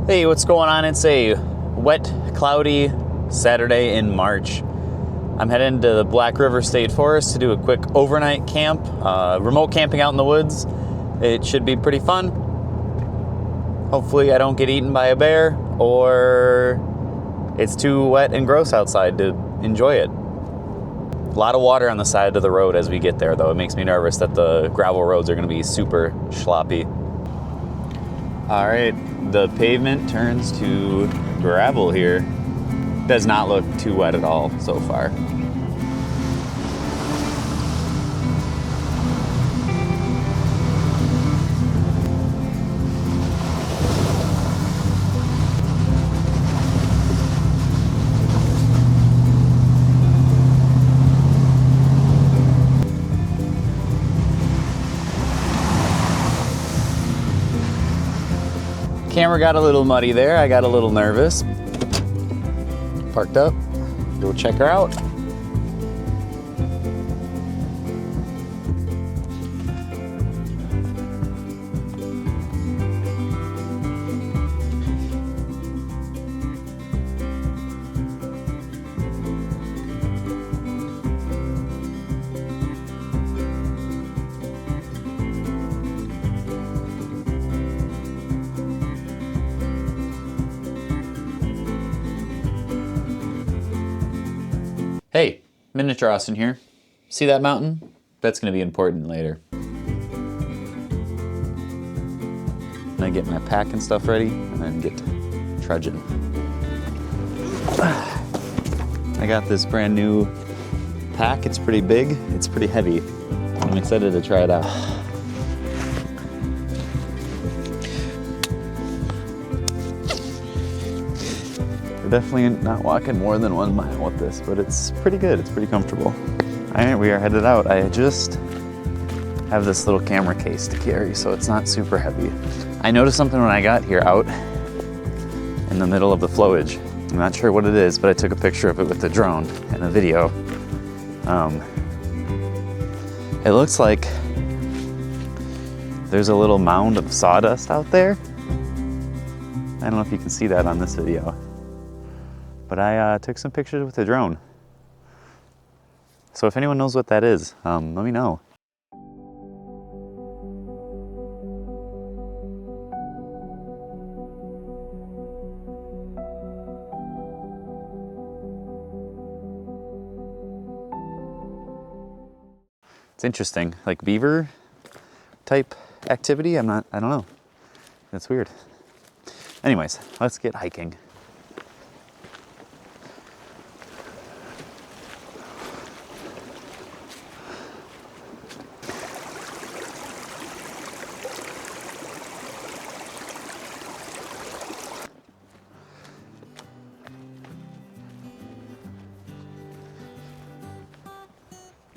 Hey, what's going on? It's a wet, cloudy Saturday in March. I'm heading to the Black River State Forest to do a quick overnight camp, remote camping out in the woods. It should be pretty fun. Hopefully I don't get eaten by a bear or it's too wet and gross outside to enjoy it. A lot of water on the side of the road as we get there, though. It makes me nervous that the gravel roads are going to be super sloppy. All right, the pavement turns to gravel here. Does not look too wet at all so far. Camera got a little muddy there. I got a little nervous. Parked up. Go check her out. Hey, Miniature Austin here. See that mountain? That's gonna be important later. And I get my pack and stuff ready and then get trudging. I got this brand new pack. It's pretty big, it's pretty heavy. I'm excited to try it out. Definitely not walking more than 1 mile with this, but it's pretty good. It's pretty comfortable. All right, we are headed out. I just have this little camera case to carry, so it's not super heavy. I noticed something when I got here out in the middle of the flowage. I'm not sure what it is, but I took a picture of it with the drone and a video. It looks like there's a little mound of sawdust out there. I don't know if you can see that on this video. But I took some pictures with the drone. So if anyone knows what that is, let me know. It's interesting, like beaver type activity. I don't know. That's weird. Anyways, let's get hiking.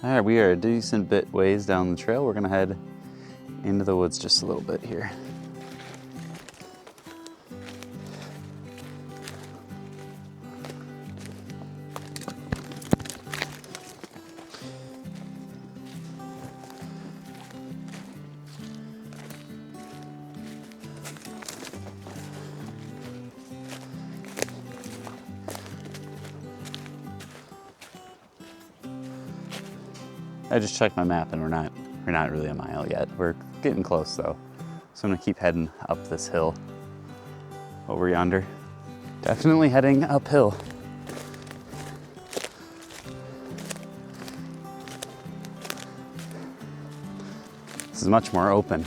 All right, we are a decent bit ways down the trail. We're gonna head into the woods just a little bit here. I just checked my map and we're not really a mile yet. We're getting close though. So I'm gonna keep heading up this hill over yonder. Definitely heading uphill. This is much more open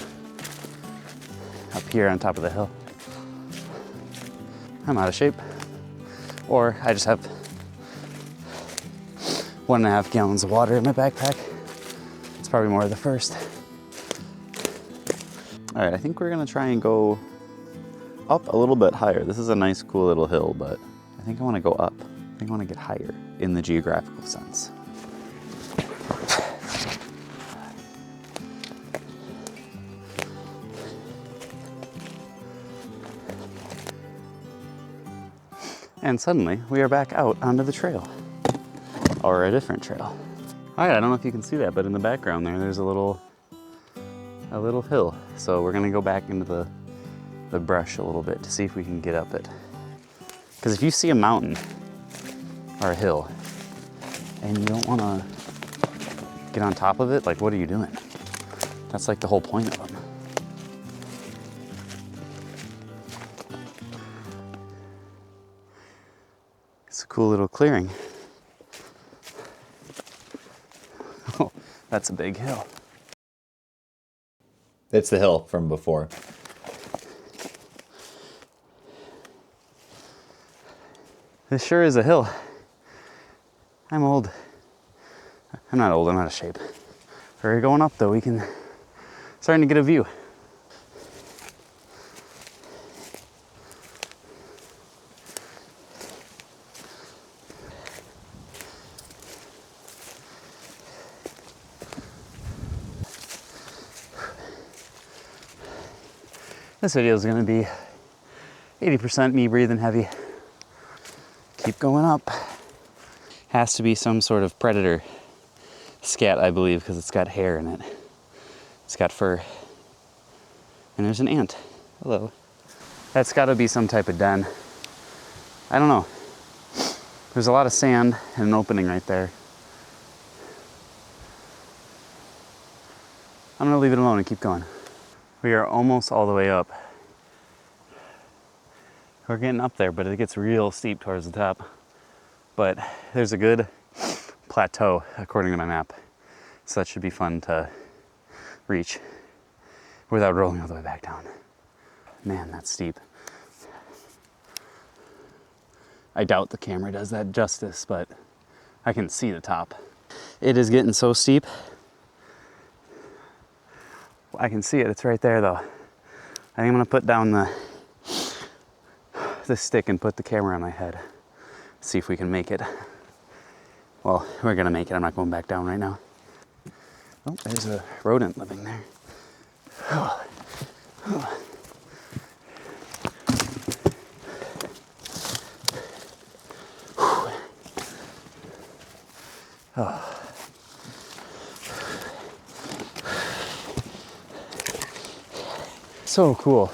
up here on top of the hill. I'm out of shape. Or I just have 1.5 gallons of water in my backpack. It's probably more of the first. All right, I think we're gonna try and go up a little bit higher. This is a nice, cool little hill, but I think I wanna go up. I think I wanna get higher in the geographical sense. And suddenly we are back out onto the trail. Or a different trail. All right, I don't know if you can see that, but in the background there's a little hill. So we're gonna go back into the the brush a little bit to see if we can get up it. Because if you see a mountain or a hill and you don't want to get on top of it, like, what are you doing? That's like the whole point of them. It's a cool little clearing. Oh, that's a big hill. It's the hill from before. This sure is a hill. I'm old. I'm not old, I'm out of shape. We're going up though, starting to get a view. This video is going to be 80% me breathing heavy. Keep going up. Has to be some sort of predator scat, I believe, because it's got hair in it. It's got fur. And there's an ant. Hello. That's got to be some type of den. I don't know. There's a lot of sand and an opening right there. I'm going to leave it alone and keep going. We are almost all the way up. We're getting up there, but it gets real steep towards the top. But there's a good plateau, according to my map. So that should be fun to reach without rolling all the way back down. Man, that's steep. I doubt the camera does that justice, but I can see the top. It is getting so steep. I can see it, it's right there though. I think I'm gonna put down the stick and put the camera on my head. See if we can make it. Well, we're gonna make it, I'm not going back down right now. Oh, there's a rodent living there. Oh. Oh. Oh. So cool.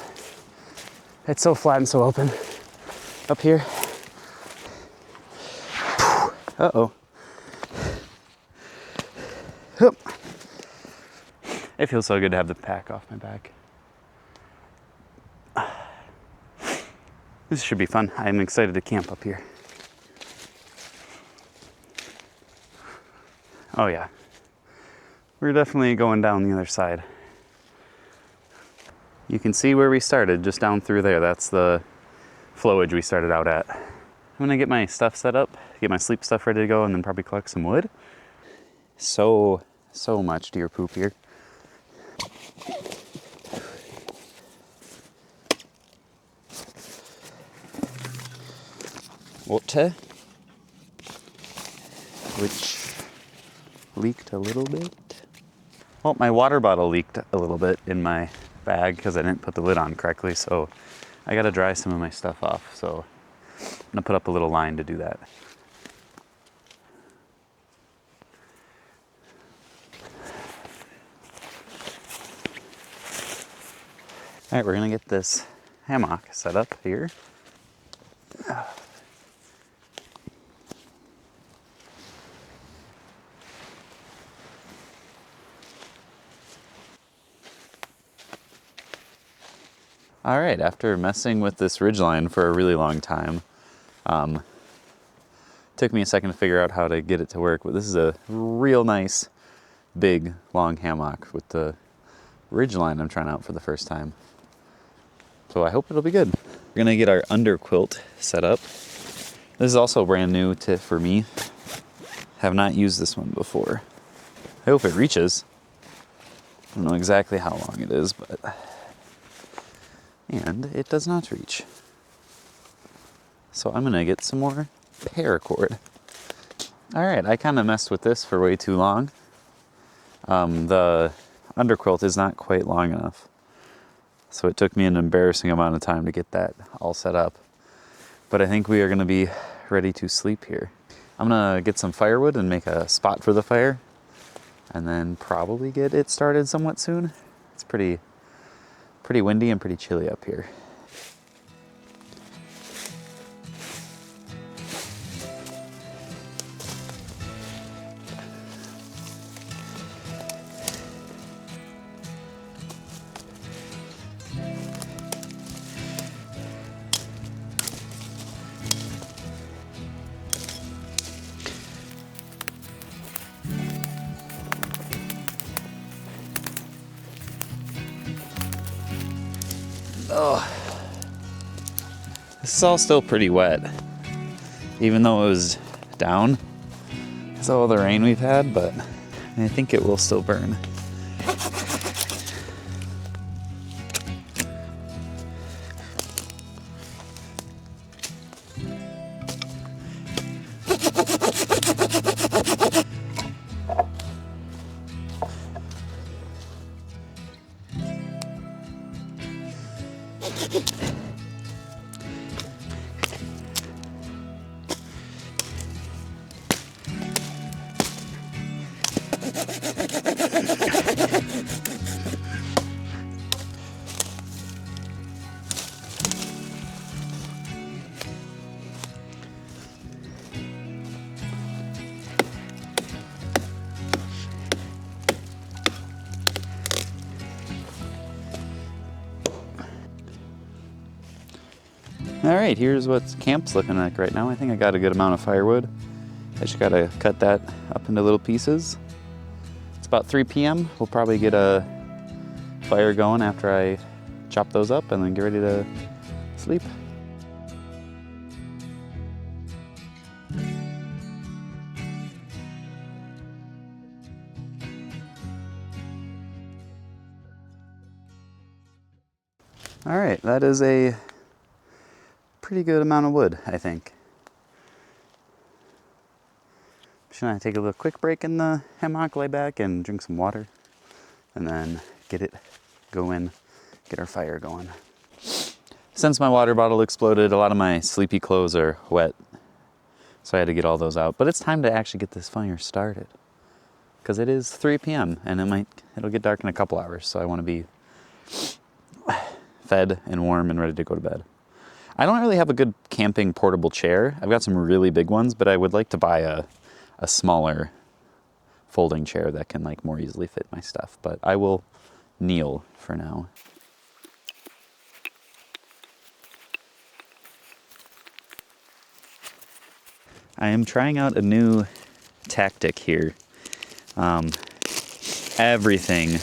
It's so flat and so open up here. Uh-oh. Hup. It feels so good to have the pack off my back. This should be fun. I'm excited to camp up here. Oh yeah. We're definitely going down the other side. You can see where we started, just down through there. That's the flowage we started out at. I'm gonna get my stuff set up, get my sleep stuff ready to go, and then probably collect some wood. So much deer poop here. Water, which leaked a little bit. Well, my water bottle leaked a little bit in my bag because I didn't put the lid on correctly, so I gotta dry some of my stuff off, so I'm gonna put up a little line to do that. All right, we're gonna get this hammock set up here. All right, after messing with this ridgeline for a really long time, took me a second to figure out how to get it to work, but this is a real nice, big, long hammock with the ridgeline I'm trying out for the first time. So I hope it'll be good. We're gonna get our under quilt set up. This is also brand new for me. Have not used this one before. I hope it reaches. I don't know exactly how long it is, but... And it does not reach. So I'm gonna get some more paracord. All right, I kind of messed with this for way too long. The underquilt is not quite long enough. So it took me an embarrassing amount of time to get that all set up. But I think we are gonna be ready to sleep here. I'm gonna get some firewood and make a spot for the fire, and then probably get it started somewhat soon. It's pretty windy and pretty chilly up here. Oh, this is all still pretty wet, even though it was down. It's all the rain we've had, but I think it will still burn. All right, here's what camp's looking like right now. I think I got a good amount of firewood. I just gotta cut that up into little pieces. It's about 3 p.m. We'll probably get a fire going after I chop those up and then get ready to sleep. All right, that is a pretty good amount of wood, I think. Just gonna take a little quick break in the hammock, lay back and drink some water, and then get it going, get our fire going. Since my water bottle exploded, a lot of my sleepy clothes are wet, so I had to get all those out. But it's time to actually get this fire started, because it is 3 p.m. and it'll get dark in a couple hours, so I want to be fed and warm and ready to go to bed. I don't really have a good camping portable chair. I've got some really big ones, but I would like to buy a smaller folding chair that can like more easily fit my stuff. But I will kneel for now. I am trying out a new tactic here. Everything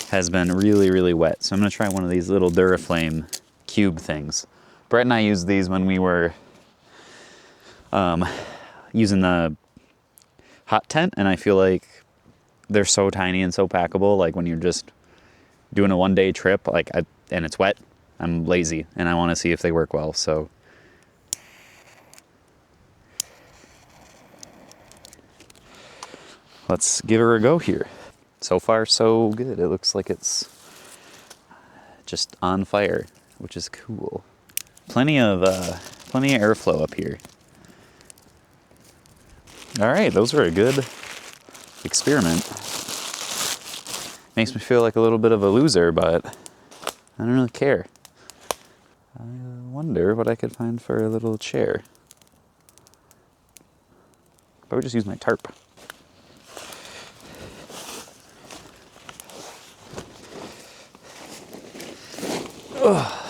has been really, really wet. So I'm gonna try one of these little Duraflame cube things. Brett and I used these when we were using the hot tent, and I feel like they're so tiny and so packable. Like when you're just doing a one-day trip, and it's wet, I'm lazy and I want to see if they work well. So let's give her a go here. So far, so good. It looks like it's just on fire, which is cool. Plenty of airflow up here. All right, those were a good experiment. Makes me feel like a little bit of a loser, but I don't really care. I wonder what I could find for a little chair. I would just use my tarp. Ugh.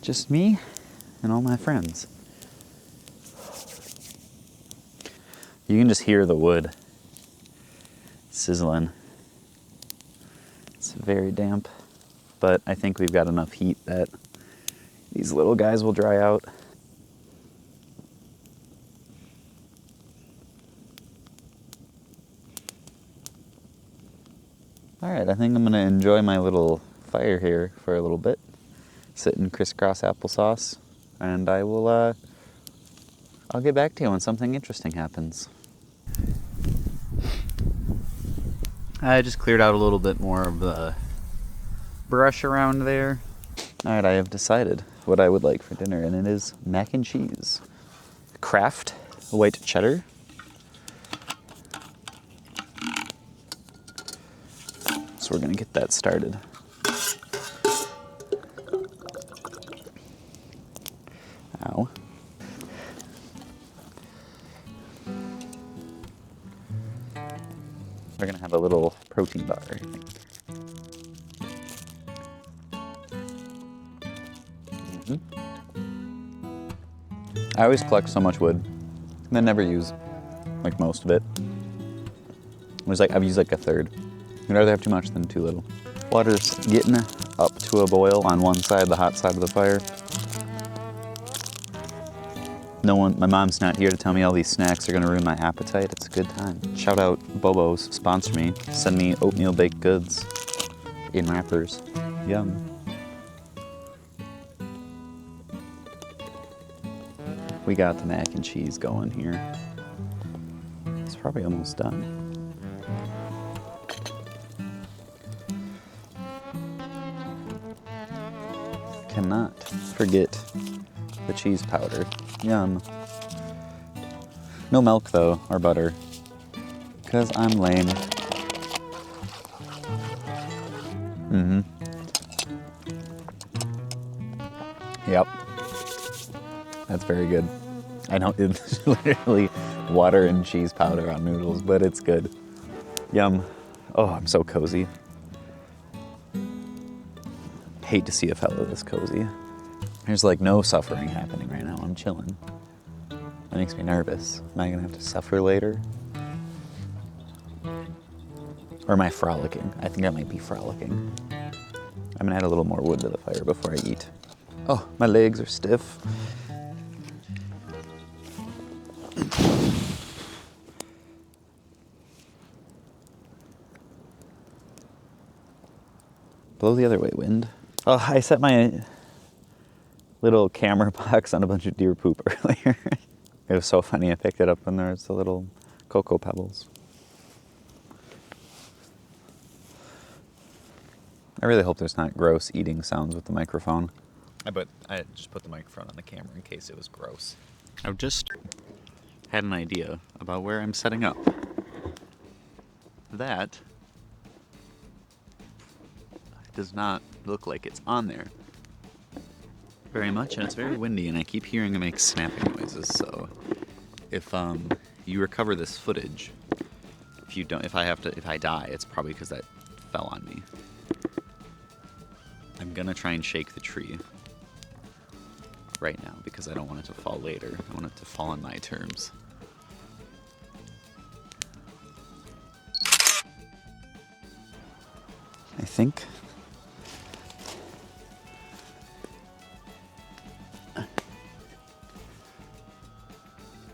Just me and all my friends. You can just hear the wood sizzling. It's very damp, but I think we've got enough heat that these little guys will dry out. All right, I think I'm gonna enjoy my little fire here for a little bit. Sit and crisscross applesauce, and I'll get back to you when something interesting happens. I just cleared out a little bit more of the brush around there. All right, I have decided what I would like for dinner, and it is mac and cheese. Kraft white cheddar. So we're gonna get that started. Ow. We're gonna have a little protein bar, I think. I always collect so much wood and then never use like most of it. I've used like a third. You'd rather have too much than too little. Water's getting up to a boil on one side, the hot side of the fire. My mom's not here to tell me all these snacks are gonna ruin my appetite. It's a good time. Shout out Bobo's, sponsor me. Send me oatmeal baked goods in wrappers. Yum. We got the mac and cheese going here. It's probably almost done. Cannot forget the cheese powder. Yum. No milk though, or butter, because I'm lame. Yep. That's very good. I know it's literally water and cheese powder on noodles, but it's good. Yum. Oh, I'm so cozy. Hate to see a fella this cozy. There's like no suffering happening right now. I'm chilling. That makes me nervous. Am I gonna have to suffer later? Or am I frolicking? I think I might be frolicking. I'm gonna add a little more wood to the fire before I eat. Oh, my legs are stiff. Blow the other way, wind. Oh, I set my little camera box on a bunch of deer poop earlier. It was so funny. I picked it up and there's the little cocoa pebbles. I really hope there's not gross eating sounds with the microphone. I just put the microphone on the camera in case it was gross. I've just had an idea about where I'm setting up. That does not look like it's on there very much, and it's very windy, and I keep hearing it make snapping noises. So if you recover this footage, if I die, it's probably because that fell on me. I'm gonna try and shake the tree right now because I don't want it to fall later. I want it to fall on my terms. I think.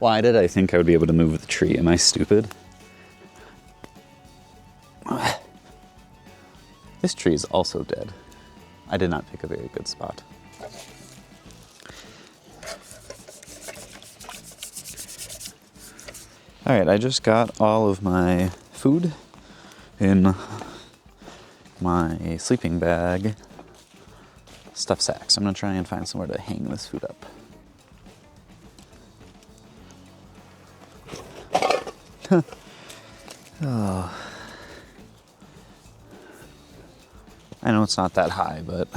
Why did I think I would be able to move the tree? Am I stupid? This tree is also dead. I did not pick a very good spot. All right, I just got all of my food in my sleeping bag stuff sack. So I'm gonna try and find somewhere to hang this food up. Oh. I know it's not that high, but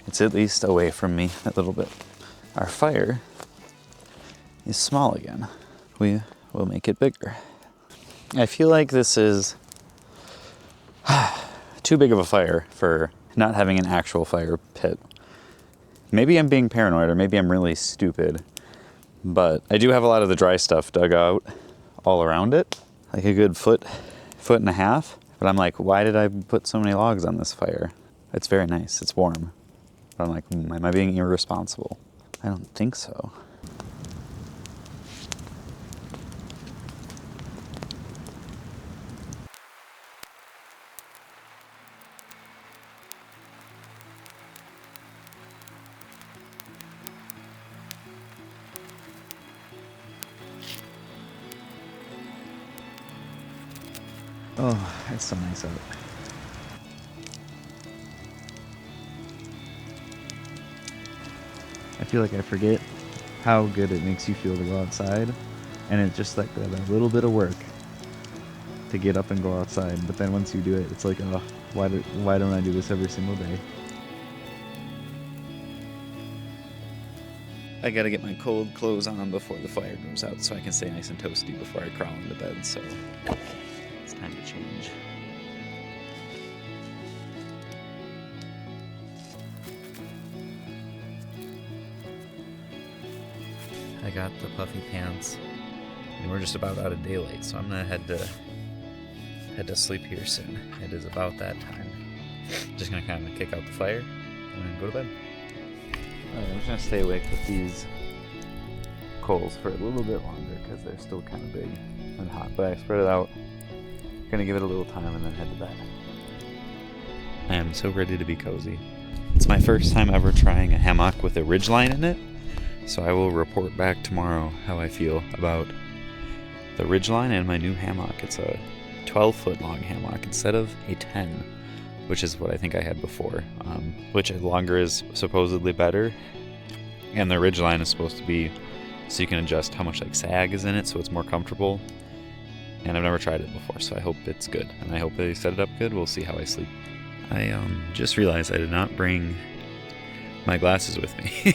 it's at least away from me a little bit. Our fire is small again. We will make it bigger. I feel like this is too big of a fire for not having an actual fire pit. Maybe I'm being paranoid, or maybe I'm really stupid, but I do have a lot of the dry stuff dug out all around it, like a good foot and a half. But I'm like, why did I put so many logs on this fire? It's very nice, it's warm. But I'm like, am I being irresponsible? I don't think so. Oh, it's so nice out. I feel like I forget how good it makes you feel to go outside, and it's just like a little bit of work to get up and go outside. But then once you do it, it's like, oh, why don't I do this every single day? I gotta get my cold clothes on before the fire goes out so I can stay nice and toasty before I crawl into bed, so it's time to change. I got the puffy pants, and we're just about out of daylight, so I'm gonna head to head to sleep here soon. It is about that time. Just gonna kind of kick out the fire and then go to bed. Alright, I'm just gonna stay awake with these coals for a little bit longer because they're still kind of big and hot, but I spread it out. Gonna give it a little time and then head to bed. I am so ready to be cozy. It's my first time ever trying a hammock with a ridgeline in it, so I will report back tomorrow how I feel about the ridgeline and my new hammock. It's a 12-foot long hammock instead of a 10, which is what I think I had before, which longer is supposedly better, and the ridgeline is supposed to be so you can adjust how much like sag is in it so it's more comfortable, and I've never tried it before, so I hope it's good, and I hope they set it up good. We'll see how I sleep. I just realized I did not bring my glasses with me.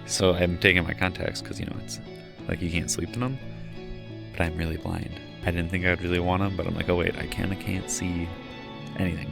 So I'm taking my contacts because, you know, it's like you can't sleep in them, but I'm really blind. I didn't think I'd really want them, but I'm like, oh wait, I kind of can't see anything.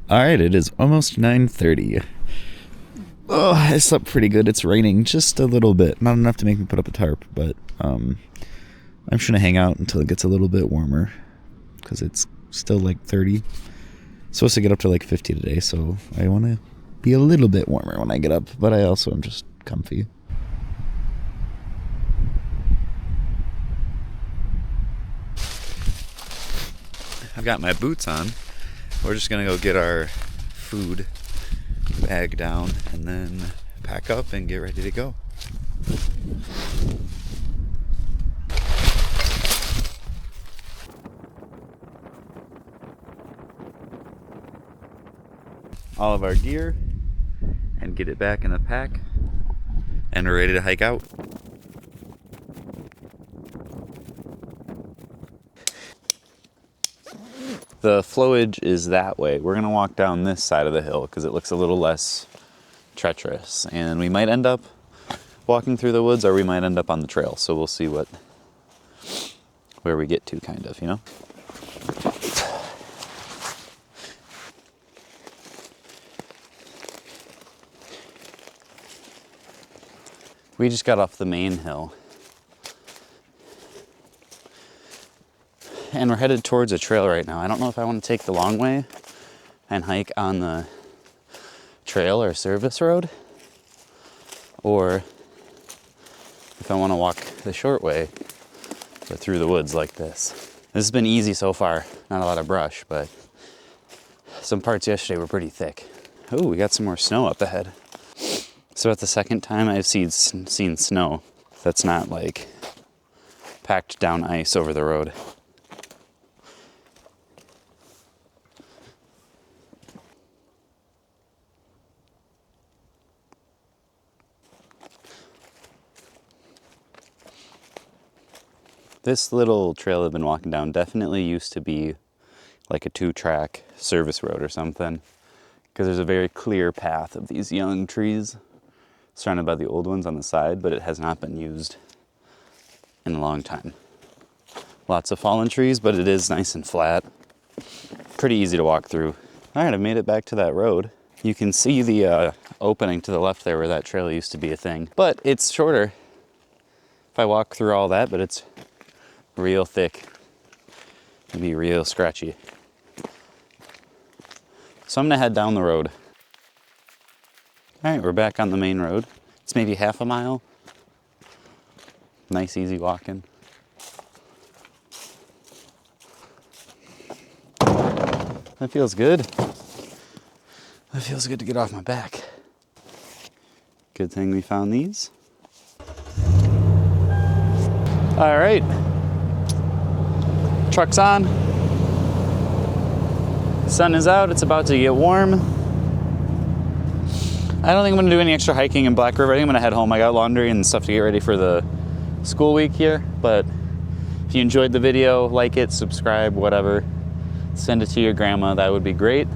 Alright, it is almost 9:30. Oh, I slept pretty good. It's raining just a little bit. Not enough to make me put up a tarp, but I'm just going to hang out until it gets a little bit warmer because it's still like 30. It's supposed to get up to like 50 today, so I want to be a little bit warmer when I get up, but I also am just comfy. I've got my boots on. We're just gonna go get our food bag down and then pack up and get ready to go. All of our gear and get it back in the pack, and we're ready to hike out. The flowage is that way. We're gonna walk down this side of the hill because it looks a little less treacherous, and we might end up walking through the woods or we might end up on the trail, so we'll see where we get to, kind of, you know? We just got off the main hill and we're headed towards a trail right now. I don't know if I want to take the long way and hike on the trail or service road, or if I want to walk the short way, but through the woods like this. This has been easy so far. Not a lot of brush, but some parts yesterday were pretty thick. Oh, we got some more snow up ahead. So that's the second time I've seen snow that's not like packed down ice over the road. This little trail I've been walking down definitely used to be like a 2-track service road or something, because there's a very clear path of these young trees surrounded by the old ones on the side, but it has not been used in a long time. Lots of fallen trees, but it is nice and flat. Pretty easy to walk through. All right, I've made it back to that road. You can see the opening to the left there where that trail used to be a thing, but it's shorter if I walk through all that, but it's real thick. It'd be real scratchy. So I'm gonna head down the road. All right, we're back on the main road. It's maybe half a mile. Nice, easy walking. That feels good. That feels good to get off my back. Good thing we found these. All right. Truck's on. Sun is out. It's about to get warm. I don't think I'm going to do any extra hiking in Black River. I think I'm going to head home. I got laundry and stuff to get ready for the school week here. But if you enjoyed the video, like it, subscribe, whatever. Send it to your grandma. That would be great.